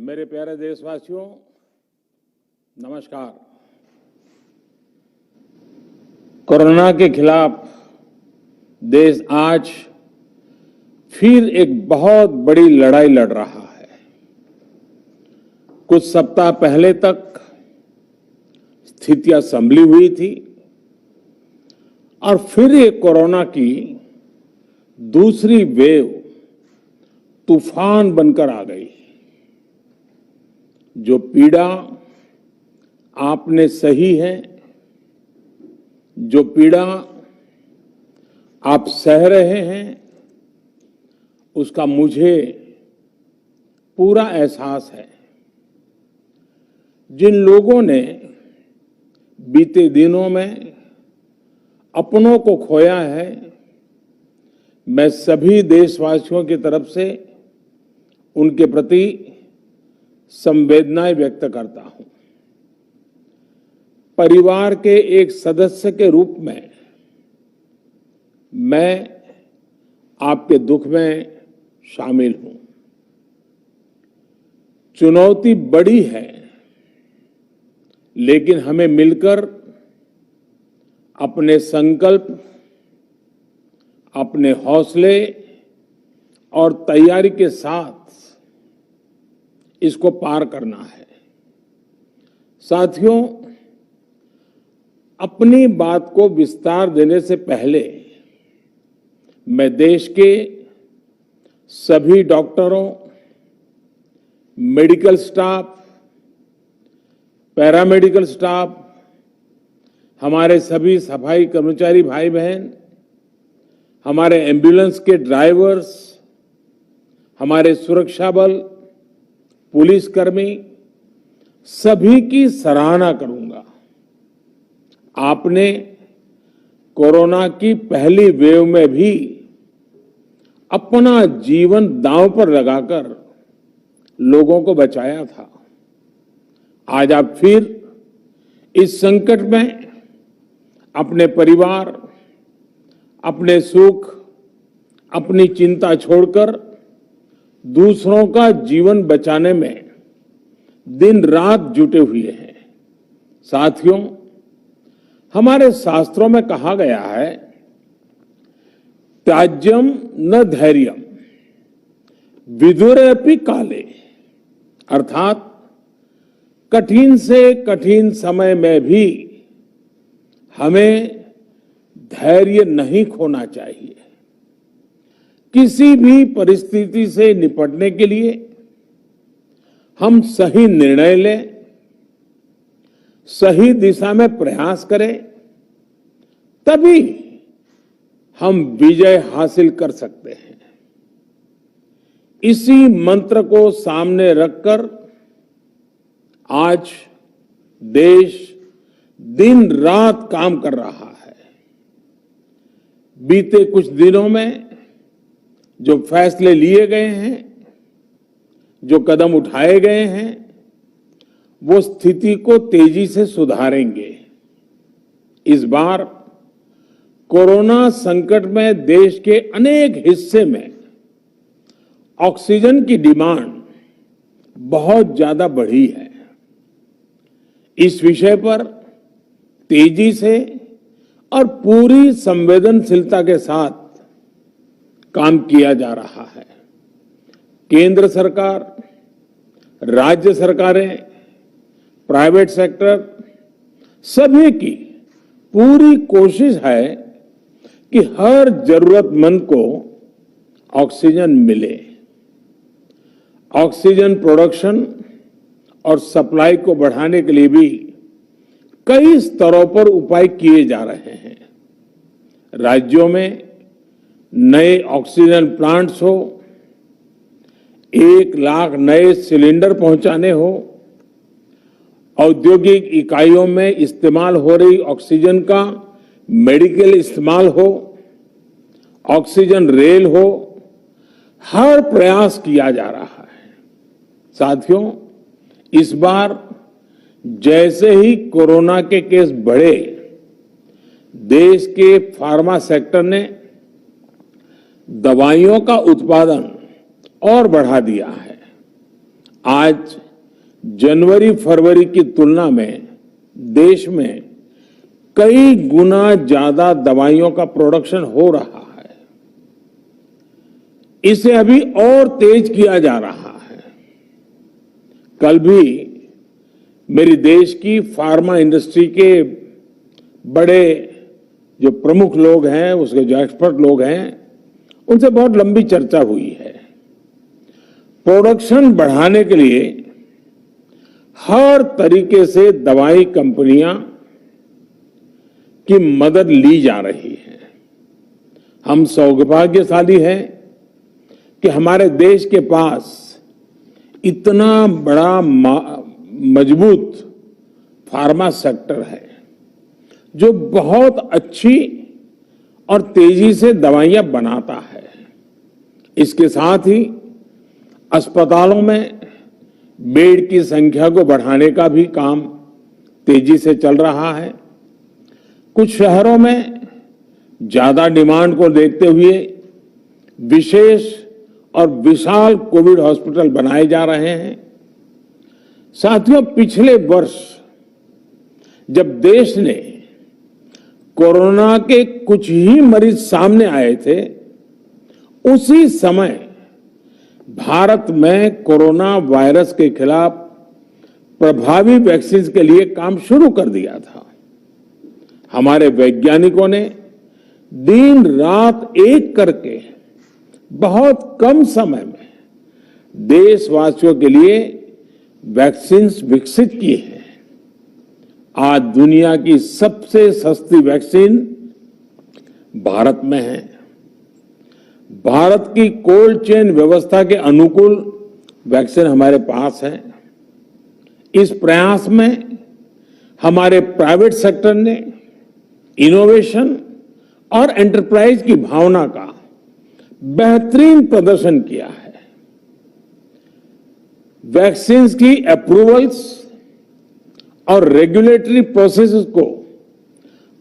मेरे प्यारे देशवासियों, नमस्कार। कोरोना के खिलाफ देश आज फिर एक बहुत बड़ी लड़ाई लड़ रहा है। कुछ सप्ताह पहले तक स्थितियां संभली हुई थी और फिर एक कोरोना की दूसरी वेव तूफान बनकर आ गई। जो पीड़ा आपने सही है, जो पीड़ा आप सह रहे हैं, उसका मुझे पूरा एहसास है। जिन लोगों ने बीते दिनों में अपनों को खोया है, मैं सभी देशवासियों की तरफ से उनके प्रति संवेदनाएं व्यक्त करता हूं। परिवार के एक सदस्य के रूप में मैं आपके दुख में शामिल हूं। चुनौती बड़ी है, लेकिन हमें मिलकर अपने संकल्प, अपने हौसले और तैयारी के साथ इसको पार करना है। साथियों, अपनी बात को विस्तार देने से पहले मैं देश के सभी डॉक्टरों, मेडिकल स्टाफ, पैरामेडिकल स्टाफ, हमारे सभी सफाई कर्मचारी भाई बहन, हमारे एम्बुलेंस के ड्राइवर्स, हमारे सुरक्षा बल, पुलिसकर्मी, सभी की सराहना करूंगा। आपने कोरोना की पहली वेव में भी अपना जीवन दांव पर लगाकर लोगों को बचाया था। आज आप फिर इस संकट में अपने परिवार, अपने सुख, अपनी चिंता छोड़कर दूसरों का जीवन बचाने में दिन रात जुटे हुए हैं। साथियों, हमारे शास्त्रों में कहा गया है, त्याज्यम न धैर्यम विदुरेऽपि काले, अर्थात कठिन से कठिन समय में भी हमें धैर्य नहीं खोना चाहिए। किसी भी परिस्थिति से निपटने के लिए हम सही निर्णय लें, सही दिशा में प्रयास करें, तभी हम विजय हासिल कर सकते हैं। इसी मंत्र को सामने रखकर आज देश दिन रात काम कर रहा है। बीते कुछ दिनों में जो फैसले लिए गए हैं, जो कदम उठाए गए हैं, वो स्थिति को तेजी से सुधारेंगे। इस बार कोरोना संकट में देश के अनेक हिस्से में ऑक्सीजन की डिमांड बहुत ज्यादा बढ़ी है। इस विषय पर तेजी से और पूरी संवेदनशीलता के साथ काम किया जा रहा है। केंद्र सरकार, राज्य सरकारें, प्राइवेट सेक्टर, सभी की पूरी कोशिश है कि हर जरूरतमंद को ऑक्सीजन मिले। ऑक्सीजन प्रोडक्शन और सप्लाई को बढ़ाने के लिए भी कई स्तरों पर उपाय किए जा रहे हैं। राज्यों में नए ऑक्सीजन प्लांट्स हो, 1 लाख नए सिलेंडर पहुंचाने हो, औद्योगिक इकाइयों में इस्तेमाल हो रही ऑक्सीजन का मेडिकल इस्तेमाल हो, ऑक्सीजन रेल हो, हर प्रयास किया जा रहा है। साथियों, इस बार जैसे ही कोरोना के केस बढ़े, देश के फार्मा सेक्टर ने दवाइयों का उत्पादन और बढ़ा दिया है आज जनवरी फरवरी की तुलना में देश में कई गुना ज्यादा दवाइयों का प्रोडक्शन हो रहा है। इसे अभी और तेज किया जा रहा है। कल भी मेरी देश की फार्मा इंडस्ट्री के बड़े जो प्रमुख लोग हैं, उसके जो एक्सपर्ट लोग हैं, उनसे बहुत लंबी चर्चा हुई है। प्रोडक्शन बढ़ाने के लिए हर तरीके से दवाई कंपनियां की मदद ली जा रही है। हम सौभाग्यशाली हैं कि हमारे देश के पास इतना बड़ा मजबूत फार्मा सेक्टर है जो बहुत अच्छी और तेजी से दवाइयां बनाता है। इसके साथ ही अस्पतालों में बेड की संख्या को बढ़ाने का भी काम तेजी से चल रहा है। कुछ शहरों में ज्यादा डिमांड को देखते हुए विशेष और विशाल कोविड हॉस्पिटल बनाए जा रहे हैं। साथियों, पिछले वर्ष जब देश ने कोरोना के कुछ ही मरीज सामने आए थे, उसी समय भारत में कोरोना वायरस के खिलाफ प्रभावी वैक्सीन के लिए काम शुरू कर दिया था। हमारे वैज्ञानिकों ने दिन रात एक करके बहुत कम समय में देशवासियों के लिए वैक्सीन विकसित की है। आज दुनिया की सबसे सस्ती वैक्सीन भारत में है। भारत की कोल्ड चेन व्यवस्था के अनुकूल वैक्सीन हमारे पास है। इस प्रयास में हमारे प्राइवेट सेक्टर ने इनोवेशन और एंटरप्राइज की भावना का बेहतरीन प्रदर्शन किया है। वैक्सीन की अप्रूवल्स और रेगुलेटरी प्रोसेसेस को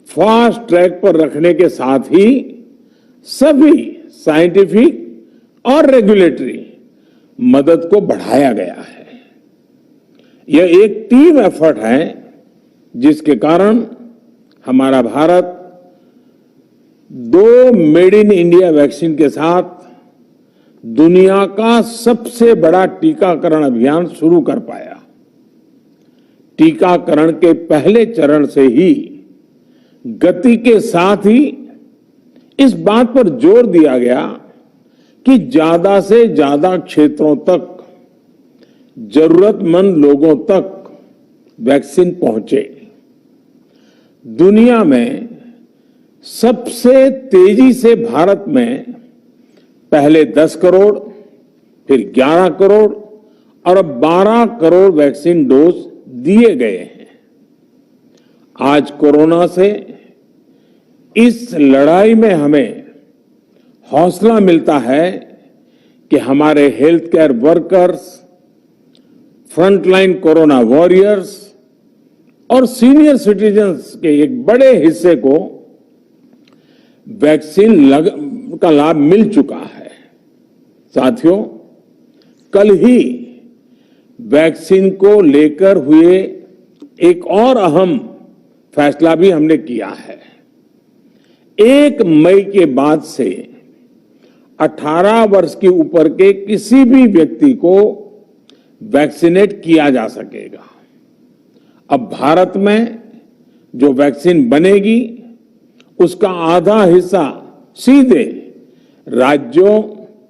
फास्ट ट्रैक पर रखने के साथ ही सभी साइंटिफिक और रेगुलेटरी मदद को बढ़ाया गया है। यह एक टीम एफर्ट है जिसके कारण हमारा Bharat 2 made in India vaccine के साथ दुनिया का सबसे बड़ा टीकाकरण अभियान शुरू कर पाया। टीकाकरण के पहले चरण से ही गति के साथ ही इस बात पर जोर दिया गया कि ज्यादा से ज्यादा क्षेत्रों तक, जरूरतमंद लोगों तक वैक्सीन पहुंचे। दुनिया में सबसे तेजी से भारत में पहले 10 करोड़, फिर 11 करोड़ और अब 12 करोड़ वैक्सीन डोज दिए गए हैं। आज कोरोना से इस लड़ाई में हमें हौसला मिलता है कि हमारे health care workers, frontline corona warriors और सीनियर सिटीजन्स के एक बड़े हिस्से को वैक्सीन का लाभ मिल चुका है। साथियों, कल ही वैक्सीन को लेकर हुए एक और अहम फैसला भी हमने किया है। 1 मई के बाद से 18 वर्ष के ऊपर के किसी भी व्यक्ति को वैक्सीनेट किया जा सकेगा। अब भारत में जो वैक्सीन बनेगी उसका आधा हिस्सा सीधे राज्यों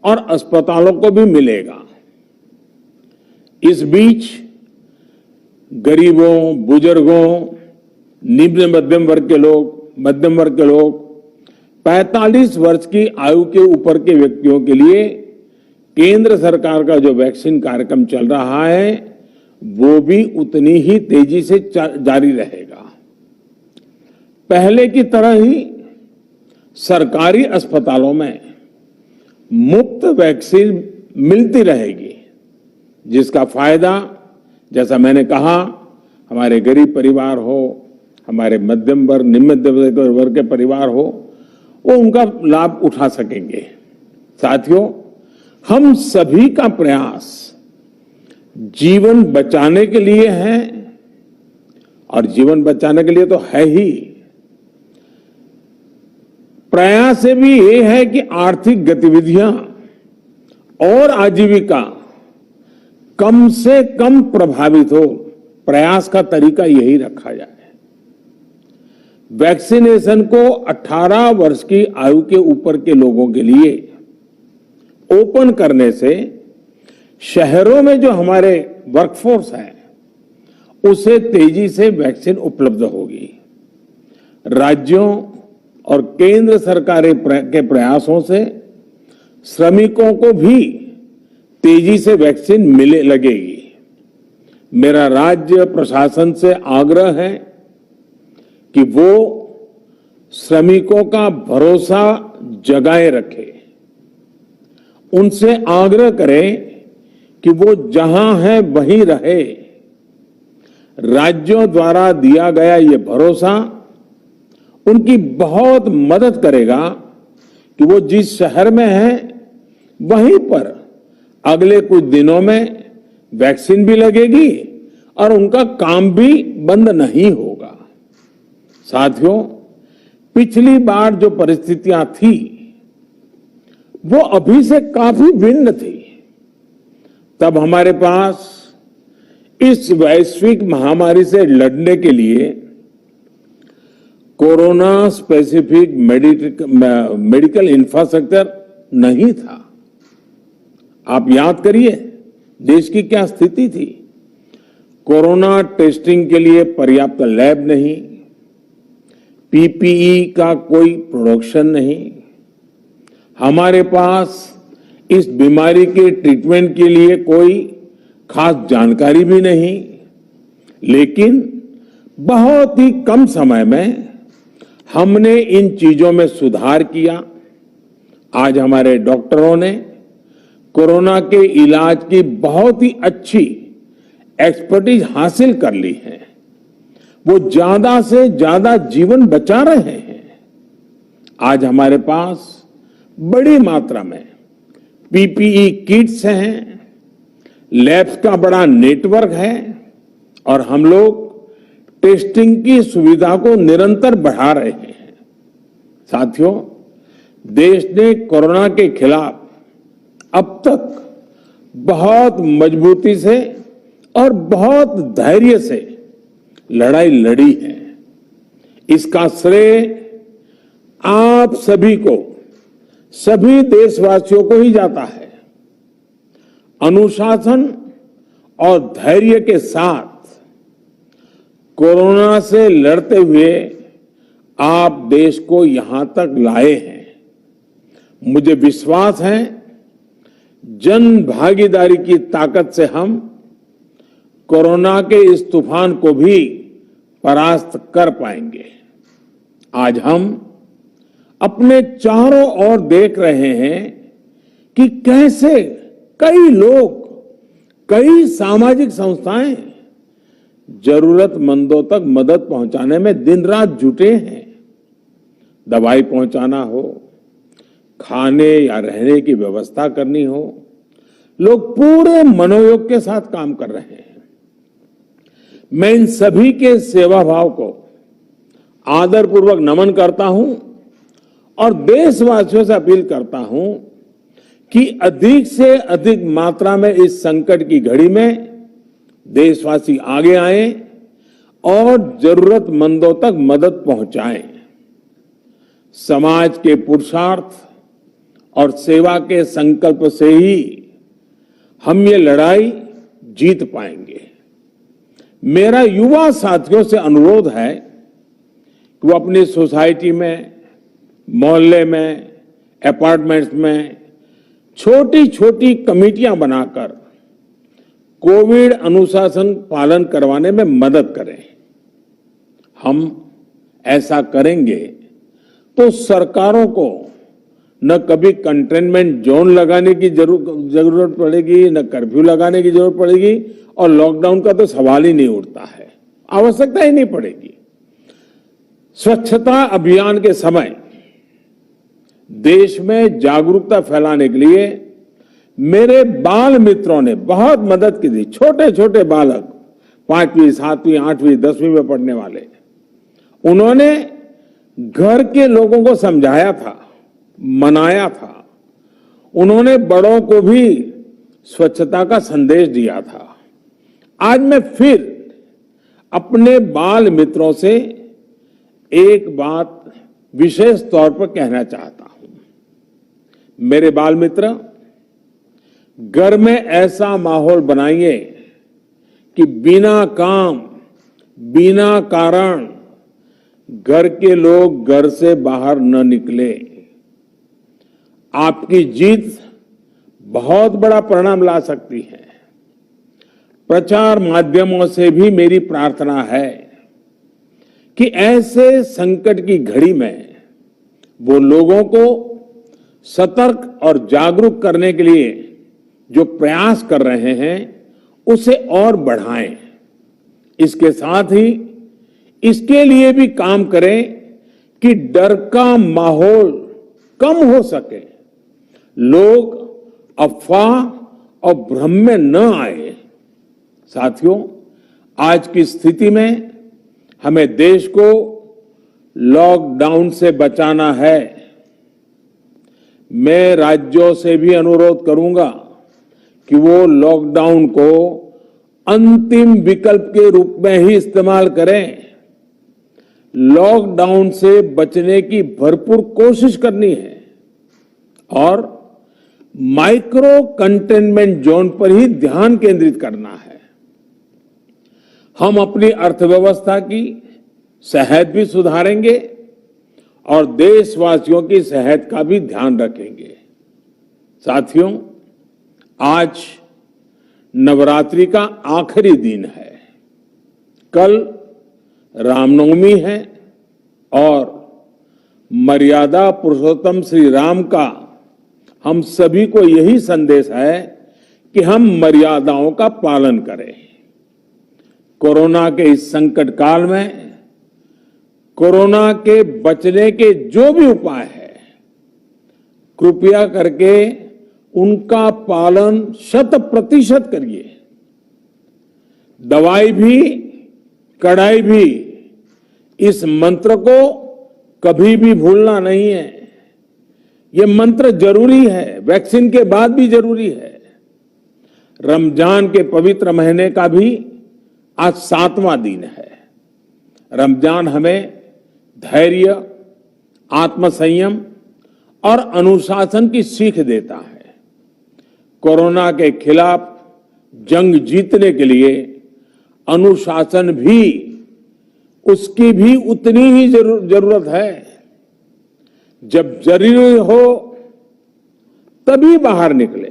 और अस्पतालों को भी मिलेगा। इस बीच गरीबों, बुजुर्गों, निम्न मध्यम वर्ग के लोग 45 वर्ष की आयु के ऊपर के व्यक्तियों के लिए केंद्र सरकार का जो वैक्सीन कार्यक्रम चल रहा है वो भी उतनी ही तेजी से जारी रहेगा। पहले की तरह ही सरकारी अस्पतालों में मुफ्त वैक्सीन मिलती रहेगी, जिसका फायदा, जैसा मैंने कहा, हमारे गरीब परिवार हो, हमारे मध्यम वर्ग, निम्न मध्यम वर्ग के परिवार हो, वो उनका लाभ उठा सकेंगे। साथियों, हम सभी का प्रयास जीवन बचाने के लिए है, और जीवन बचाने के लिए तो है ही। प्रयास से भी ये है कि आर्थिक गतिविधियां और आजीविका कम से कम प्रभावित हो। प्रयास का तरीका यही रखा जाए। वैक्सीनेशन को 18 वर्ष की आयु के ऊपर के लोगों के लिए ओपन करने से शहरों में जो हमारे वर्कफोर्स है उसे तेजी से वैक्सीन उपलब्ध होगी। राज्यों और केंद्र सरकारें के प्रयासों से श्रमिकों को भी तेजी से वैक्सीन मिले लगेगी। मेरा राज्य प्रशासन से आग्रह है कि वो श्रमिकों का भरोसा जगाए रखे। उनसे आग्रह करें कि वो जहां है वहीं रहे। राज्यों द्वारा दिया गया ये भरोसा उनकी बहुत मदद करेगा कि वो जिस शहर में है वहीं पर अगले कुछ दिनों में वैक्सीन भी लगेगी और उनका काम भी बंद नहीं होगा। साथियों, पिछली बार जो परिस्थितियां थी वो अभी से काफी भिन्न थी। तब हमारे पास इस वैश्विक महामारी से लड़ने के लिए कोरोना स्पेसिफिक मेडिकल इंफ्रास्ट्रक्चर नहीं था। आप याद करिए देश की क्या स्थिति थी। कोरोना टेस्टिंग के लिए पर्याप्त लैब नहीं, पीपीई का कोई प्रोडक्शन नहीं, हमारे पास इस बीमारी के ट्रीटमेंट के लिए कोई खास जानकारी भी नहीं। लेकिन बहुत ही कम समय में हमने इन चीजों में सुधार किया। आज हमारे डॉक्टरों ने कोरोना के इलाज की बहुत ही अच्छी एक्सपर्टीज हासिल कर ली है। वो ज्यादा से ज्यादा जीवन बचा रहे हैं। आज हमारे पास बड़ी मात्रा में पीपीई किट्स हैं, लैब्स का बड़ा नेटवर्क है और हम लोग टेस्टिंग की सुविधा को निरंतर बढ़ा रहे हैं। साथियों, देश ने कोरोना के खिलाफ अब तक बहुत मजबूती से और बहुत धैर्य से लड़ाई लड़ी है। इसका श्रेय आप सभी को, सभी देशवासियों को ही जाता है। अनुशासन और धैर्य के साथ कोरोना से लड़ते हुए आप देश को यहां तक लाए हैं। मुझे विश्वास है जन भागीदारी की ताकत से हम कोरोना के इस तूफान को भी परास्त कर पाएंगे। आज हम अपने चारों ओर देख रहे हैं कि कैसे कई लोग, कई सामाजिक संस्थाएं जरूरतमंदों तक मदद पहुंचाने में दिन रात जुटे हैं। दवाई पहुंचाना हो, खाने या रहने की व्यवस्था करनी हो, लोग पूरे मनोयोग के साथ काम कर रहे हैं। मैं इन सभी के सेवा भाव को आदरपूर्वक नमन करता हूं और देशवासियों से अपील करता हूं कि अधिक से अधिक मात्रा में इस संकट की घड़ी में देशवासी आगे आए और जरूरतमंदों तक मदद पहुंचाएं। समाज के पुरुषार्थ और सेवा के संकल्प से ही हम ये लड़ाई जीत पाएंगे। मेरा युवा साथियों से अनुरोध है कि वो अपनी सोसाइटी में, मोहल्ले में, अपार्टमेंट्स में छोटी छोटी कमेटियां बनाकर कोविड अनुशासन पालन करवाने में मदद करें। हम ऐसा करेंगे तो सरकारों को न कभी कंटेनमेंट जोन लगाने की जरूरत पड़ेगी, न कर्फ्यू लगाने की जरूरत पड़ेगी और लॉकडाउन का तो सवाल ही नहीं उठता है, आवश्यकता ही नहीं पड़ेगी। स्वच्छता अभियान के समय देश में जागरूकता फैलाने के लिए मेरे बाल मित्रों ने बहुत मदद की थी। छोटे छोटे बालक 5वीं, 7वीं, 8वीं, 10वीं में पढ़ने वाले, उन्होंने घर के लोगों को समझाया था, मनाया था। उन्होंने बड़ों को भी स्वच्छता का संदेश दिया था। आज मैं फिर अपने बाल मित्रों से एक बात विशेष तौर पर कहना चाहता हूं। मेरे बाल मित्र, घर में ऐसा माहौल बनाइए कि बिना काम, बिना कारण घर के लोग घर से बाहर न निकले। आपकी जीत बहुत बड़ा परिणाम ला सकती है। प्रचार माध्यमों से भी मेरी प्रार्थना है कि ऐसे संकट की घड़ी में वो लोगों को सतर्क और जागरूक करने के लिए जो प्रयास कर रहे हैं उसे और बढ़ाएं। इसके साथ ही इसके लिए भी काम करें कि डर का माहौल कम हो सके, लोग अफवाह और भ्रम में न आए। साथियों, आज की स्थिति में हमें देश को लॉकडाउन से बचाना है। मैं राज्यों से भी अनुरोध करूंगा कि वो लॉकडाउन को अंतिम विकल्प के रूप में ही इस्तेमाल करें। लॉकडाउन से बचने की भरपूर कोशिश करनी है और माइक्रो कंटेनमेंट जोन पर ही ध्यान केंद्रित करना है। हम अपनी अर्थव्यवस्था की सेहत भी सुधारेंगे और देशवासियों की सेहत का भी ध्यान रखेंगे। साथियों, आज नवरात्रि का आखिरी दिन है। कल रामनवमी है और मर्यादा पुरुषोत्तम श्री राम का हम सभी को यही संदेश है कि हम मर्यादाओं का पालन करें। कोरोना के इस संकट काल में कोरोना के बचने के जो भी उपाय है, कृपया करके उनका पालन 100% करिए। दवाई भी, कड़ाई भी, इस मंत्र को कभी भी भूलना नहीं है। ये मंत्र जरूरी है, वैक्सीन के बाद भी जरूरी है। रमजान के पवित्र महीने का भी आज 7वां दिन है। रमजान हमें धैर्य, आत्मसंयम और अनुशासन की सीख देता है। कोरोना के खिलाफ जंग जीतने के लिए अनुशासन भी, उसकी भी उतनी ही जरूरत है। जब जरूरी हो तभी बाहर निकले।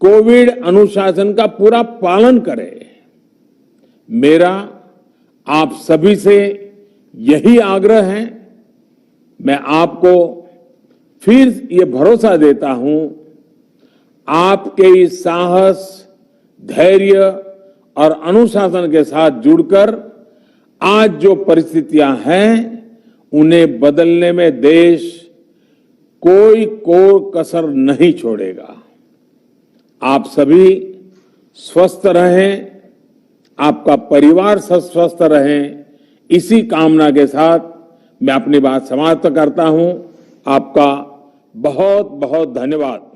कोविड अनुशासन का पूरा पालन करें। मेरा आप सभी से यही आग्रह है। मैं आपको फिर ये भरोसा देता हूं, आपके इस साहस, धैर्य और अनुशासन के साथ जुड़कर आज जो परिस्थितियां हैं उन्हें बदलने में देश कोई कसर नहीं छोड़ेगा। आप सभी स्वस्थ रहें, आपका परिवार स्वस्थ रहे, इसी कामना के साथ मैं अपनी बात समाप्त करता हूं। आपका बहुत बहुत धन्यवाद।